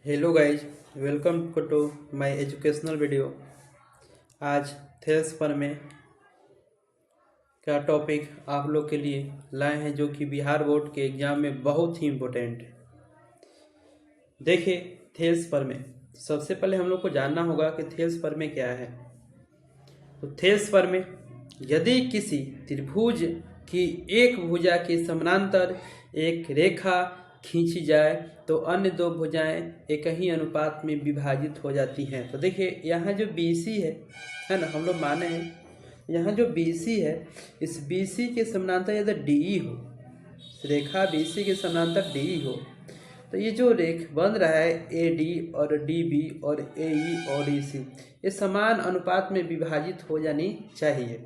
Hello guys, welcome to my educational video. आज Thales पर में का टॉपिक आप लोग के लिए लाए हैं जो कि बिहार बोर्ड के एग्ज़ाम में बहुत ही इम्पोर्टेंट है। देखिए, थेल्स पर में सबसे पहले हम लोग को जानना होगा कि थेल्स पर में क्या है। तो थेल्स पर में यदि किसी त्रिभुज की एक भुजा के समानांतर एक रेखा खींची जाए तो अन्य दो भुजाएं एक ही अनुपात में विभाजित हो जाती हैं। तो देखिए, यहाँ जो BC है ना, हम लोग माने हैं यहाँ जो BC है, इस BC के समानांतर यदि DE हो, रेखा BC के समानांतर DE हो, तो ये जो रेख बन रहा है AD और DB और AE और EC, ये समान अनुपात में विभाजित हो जानी चाहिए,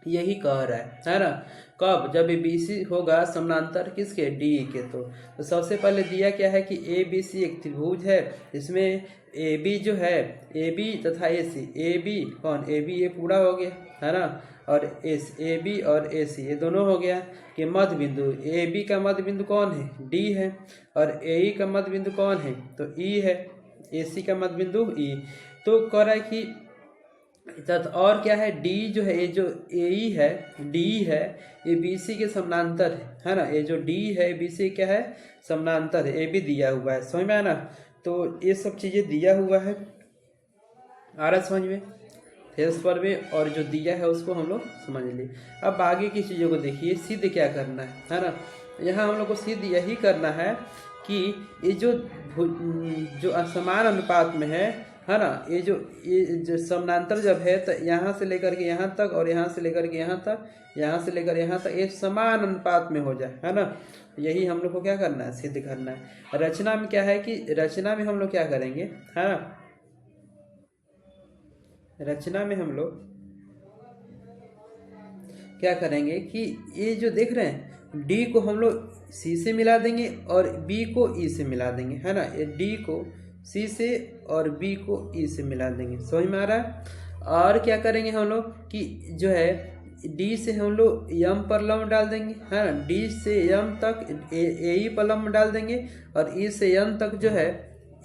यही कह रहा है ना। कब? जब ABC होगा समानांतर किसके? DE के। तो सबसे पहले दिया क्या है कि ABC एक त्रिभुज है, इसमें AB जो है, AB तथा AC, AB कौन? AB ये पूरा हो गया है ना, और AB और AC ये दोनों हो गया कि मध्य बिंदु AB का मध्य बिंदु कौन है? D है, और AE का मध्य बिंदु कौन है? तो E है। AC का मध्य बिंदु E। तो कह रहा है कि और क्या है? D जो है, ये जो AE है, D है, ये BC के समानांतर है ना। ये जो D है BC क्या है? समानांतर है। AB दिया हुआ है, समझ में आया ना। तो ये सब चीज़ें दिया हुआ है, आ रहा समझ में थेल्स पर में, और जो दिया है उसको हम लोग समझ लिए। अब आगे की चीज़ों को देखिए, सिद्ध क्या करना है ना। यहाँ हम लोग को सिद्ध यही करना है कि ये जो समान अनुपात में है ना, ये जो समानांतर जब है तो यहाँ से लेकर के यहाँ तक और यहाँ से लेकर के यहाँ तक, यहाँ से लेकर यहाँ तक ये समान अनुपात में हो जाए, है ना। यही हम लोग को क्या करना है? सिद्ध करना है। रचना में क्या है कि रचना में हम लोग क्या करेंगे, है ना, रचना में हम लोग क्या करेंगे कि ये जो देख रहे हैं D को हम लोग C से मिला देंगे और B को E से मिला देंगे, है ना। ये D को C से और B को E से मिला देंगे, समझ में आ रहा है। और क्या करेंगे हम लोग कि जो है D से हम लोग M पर लंब डाल देंगे, है ना। D से M तक AE पर लंब डाल देंगे और E से N तक जो है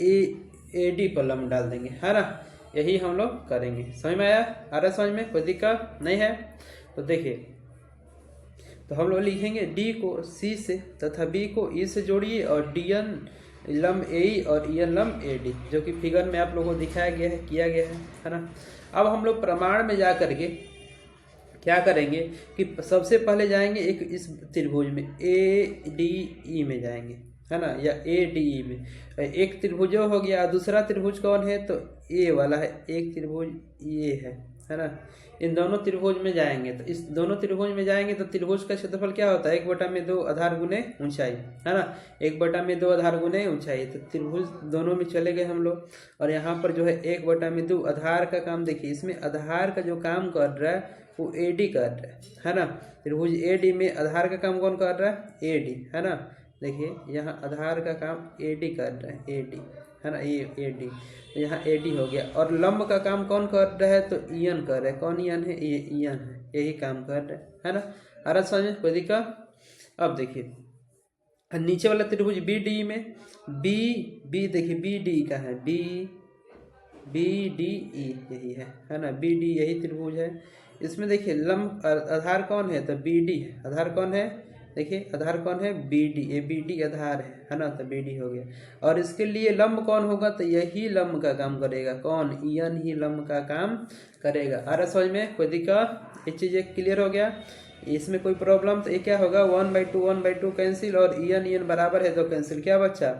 AD पर लंब डाल देंगे, है ना। यही हम लोग करेंगे, समझ में आया? आ रहा समझ में? कोई दिक्कत नहीं है। तो देखिए, तो हम लोग लिखेंगे D को C से तथा B को E से जोड़िए और DN लंब AE और EN लंब AD, जो कि फिगर में आप लोगों को दिखाया गया है, किया गया है ना। अब हम लोग प्रमाण में जा करके क्या करेंगे कि सबसे पहले जाएंगे एक इस त्रिभुज में ADE में जाएंगे, है ना, या ADE में। एक त्रिभुज हो गया, दूसरा त्रिभुज कौन है? तो A वाला है, एक त्रिभुज ये है ना। इन दोनों त्रिभुज में जाएंगे, तो इस दोनों त्रिभुज में जाएंगे तो त्रिभुज का क्षेत्रफल क्या होता है? 1/2 आधार गुने ऊंचाई, है ना। 1/2 आधार गुने ऊंचाई, तो त्रिभुज दोनों में चले गए हम लोग। और यहाँ पर जो है 1/2 आधार का काम देखिए, इसमें आधार का जो काम कर रहा है वो AD कर रहा है ना। त्रिभुज AD में आधार का काम कौन कर रहा है? AD, है ना। देखिए, यहाँ आधार का काम AD कर रहा है, AD, है ना, ये AD, तो यहाँ AD हो गया। और लंब का काम कौन कर रहा है? तो EN कर रहा है। कौन EN है? ये EN है, यही काम कर रहा है ना। आ रहा समझ में? कोई दिक्कत? अब देखिए नीचे वाला त्रिभुज BD में B देखिए BD का है, BDE यही है ना। BD यही त्रिभुज है। इसमें देखिए लंब आधार कौन है? तो BD है। आधार कौन है? देखिए आधार कौन है? BD, ये BD आधार है ना, तो BD हो गया। और इसके लिए लंब कौन होगा? तो यही लंब का काम करेगा। कौन? EN ही लंब का काम करेगा। आ रहा समझ में? कोई दिक्कत? ये चीज़ें क्लियर हो गया? इसमें कोई प्रॉब्लम? तो ये क्या होगा? 1/2 कैंसिल, और EN बराबर है तो कैंसिल, क्या बच्चा?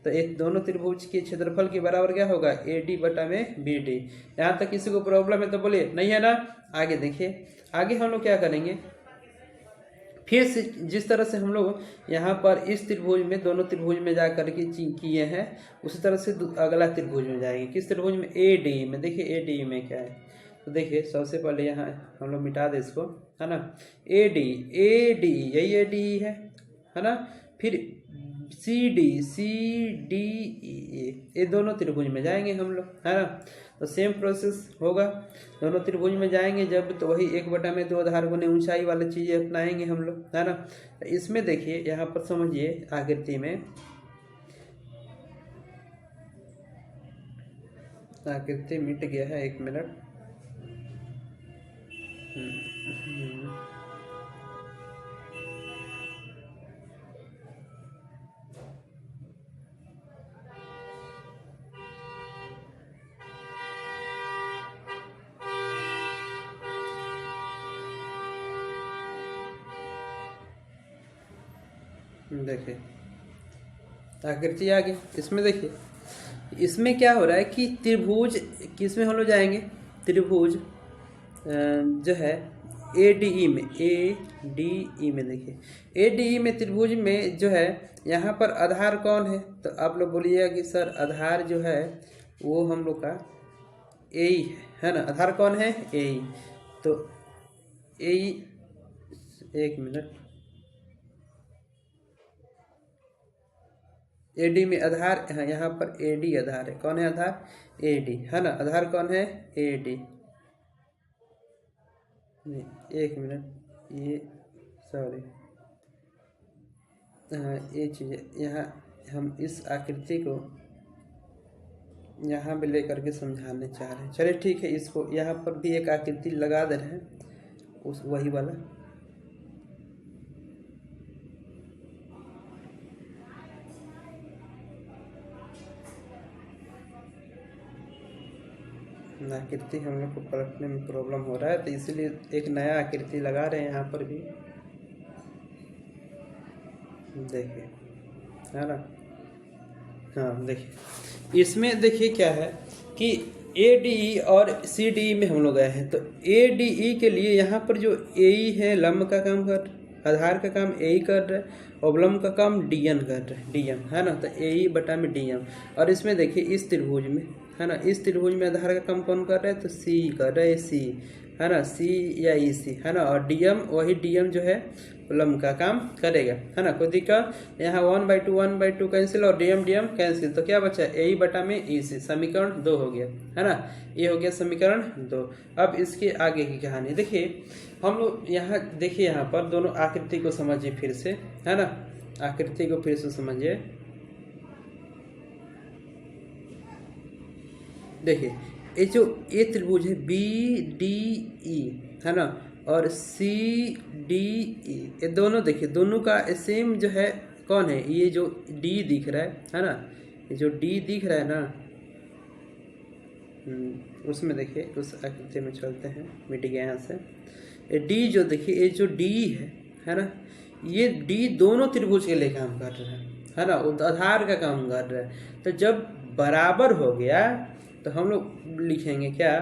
तो एक दोनों त्रिभुज के क्षेत्रफल के बराबर क्या होगा? AD/BD। यहाँ तक किसी को प्रॉब्लम है तो बोलिए, नहीं है ना। आगे देखिए, आगे हम लोग क्या करेंगे, फिर से जिस तरह से हम लोग यहाँ पर इस त्रिभुज में, दोनों त्रिभुज में जा करके किए हैं, उसी तरह से अगला त्रिभुज में जाएंगे। किस त्रिभुज में? ADE में। देखिए ADE में क्या है, तो देखिए सबसे पहले यहाँ हम लोग मिटा दे इसको, है ना। ADE यही ADE है ना। फिर CDE, ये दोनों त्रिभुज में जाएंगे हम लोग, है ना। तो सेम प्रोसेस होगा, दोनों त्रिभुज में जाएंगे जब, तो वही 1/2 आधार गुने ऊंचाई वाली चीज़ें अपनाएंगे हम लोग, है ना। तो इसमें देखिए यहाँ पर समझिए आकृति में आकृति मिट गया है, 1 मिनट। देखिए आकृति आ गई। इसमें देखिए, इसमें क्या हो रहा है कि त्रिभुज, किस में हम लोग जाएंगे, त्रिभुज जो है ADE में, ADE में देखिए, ADE में त्रिभुज में जो है यहाँ पर आधार कौन है, तो आप लोग बोलिएगा कि सर आधार जो है वो हम लोग का AE है ना। आधार कौन है, AE। तो AE, 1 मिनट, AD में आधार है, यहाँ पर AD आधार है। कौन है आधार, AD है ना। आधार कौन है, AD। नहीं, 1 मिनट, ये सॉरी, ये चीज़ यहाँ हम इस आकृति को यहाँ भी लेकर के समझाने चाह रहे हैं। चलिए ठीक है, इसको यहाँ पर भी एक आकृति लगा दे रहे हैं, उस वही वाला। आकृति हम लोग को पलटने में प्रॉब्लम हो रहा है, तो इसीलिए एक नया आकृति लगा रहे हैं यहाँ पर भी। देखिए है ना, हाँ देखिए इसमें देखिए क्या है कि ADE और CDE में हम लोग गए हैं। तो ADE के लिए यहाँ पर जो AE है लंब का काम कर, आधार का काम AE कर रहा है, और लंब का काम DM कर रहा है, DM है ना। तो AE बटा में DM। और इसमें देखिए इस त्रिभुज में है ना, इस त्रिभुज में आधार का काम कौन कर रहा है, तो C कर रहा है, C है ना, C या EC है ना। और DM, वही DM जो है लंब का काम करेगा है ना। कोई दिक्कत, यहाँ 1/2 कैंसिल और DM कैंसिल, तो क्या बचा, AE बटा में EC। समीकरण 2 हो गया है ना, ये हो गया समीकरण 2। अब इसके आगे की कहानी देखिए, हम लोग यहाँ देखिए, यहाँ पर दोनों आकृति को समझिए फिर से है ना, आकृति को फिर से समझिए। देखिए ये जो ये त्रिभुज है BDE है ना, और CDE, ये दोनों देखिए, दोनों का सेम जो है कौन है, ये जो D दिख रहा है ना, ये जो D दिख रहा है ना, उसमें देखिए, उस आकृति में चलते हैं, मिट गया यहाँ से। ये D जो देखिए, ये जो D है ना, ये D दोनों त्रिभुज के लिए काम कर रहा है ना, आधार का काम कर रहा है। तो जब बराबर हो गया तो हम लोग लिखेंगे क्या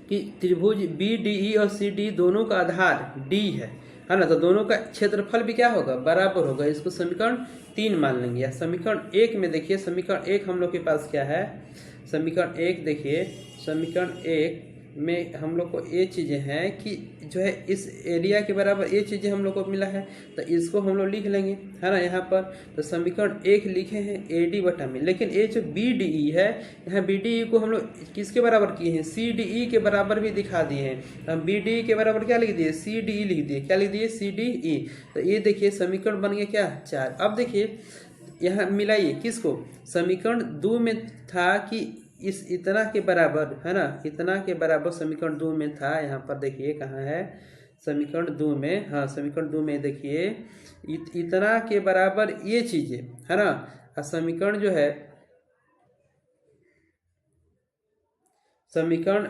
कि त्रिभुज BDE और CD दोनों का आधार D है ना, तो दोनों का क्षेत्रफल भी क्या होगा, बराबर होगा। इसको समीकरण 3 मान लेंगे। या समीकरण 1 में देखिए, समीकरण 1 हम लोग के पास क्या है, समीकरण 1 देखिए, समीकरण 1 में हम लोग को ये चीज़ें हैं कि जो है इस एरिया के बराबर ये चीज़ें हम लोग को मिला है, तो इसको हम लोग लिख लेंगे है ना यहाँ पर। तो समीकरण 1 लिखे हैं AD बटा में, लेकिन ये जो BDE है, यहाँ BDE को हम लोग किसके बराबर किए हैं, CDE के बराबर भी दिखा दिए हैं। हम BDE के बराबर क्या लिख दिए, CDE लिख दिए। क्या लिख दिए, CDE। तो ये देखिए समीकरण बन गया क्या, 4। अब देखिए यहाँ मिलाइए किसको, समीकरण 2 में था कि इस इतना के बराबर है ना, इतना के बराबर समीकरण 2 में था। यहाँ पर देखिए कहाँ है, समीकरण 2 में, हाँ समीकरण 2 में देखिए इतना के बराबर ये चीजें है ना। समीकरण जो है, समीकरण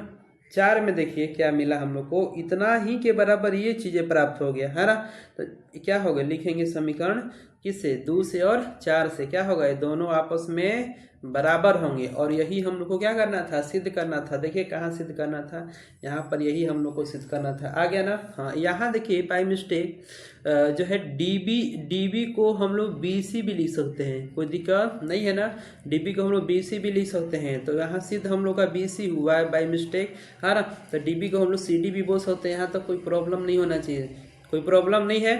4 में देखिए क्या मिला हम लोग को, इतना ही के बराबर ये चीजें प्राप्त हो गया है ना। तो क्या होगा, लिखेंगे समीकरण किससे, 2 से और 4 से। क्या होगा, ये दोनों आपस में बराबर होंगे, और यही हम लोग को क्या करना था, सिद्ध करना था। देखिए कहाँ सिद्ध करना था, यहाँ पर यही हम लोग को सिद्ध करना था। आ गया ना, हाँ। यहाँ देखिए बाई मिस्टेक जो है DB को हम लोग BC भी लिख सकते हैं, कोई दिक्कत नहीं है ना। DB को हम लोग BC भी लिख सकते हैं, तो यहाँ सिद्ध हम लोग का BC हुआ है बाई मिस्टेक है ना। तो DB को हम लोग CD भी बोल सकते हैं, यहाँ तक कोई प्रॉब्लम नहीं होना चाहिए, कोई प्रॉब्लम नहीं है।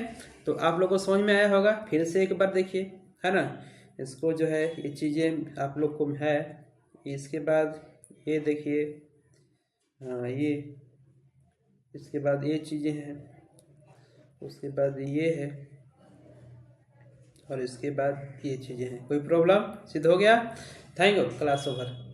तो आप लोग को समझ में आया होगा। फिर से एक बार देखिए है ना, इसको जो है ये चीज़ें आप लोग को है। इसके बाद ये देखिए, हाँ ये, इसके बाद ये चीज़ें हैं, उसके बाद ये है, और इसके बाद ये चीज़ें हैं। कोई प्रॉब्लम, सिद्ध हो गया। Thank you, class over.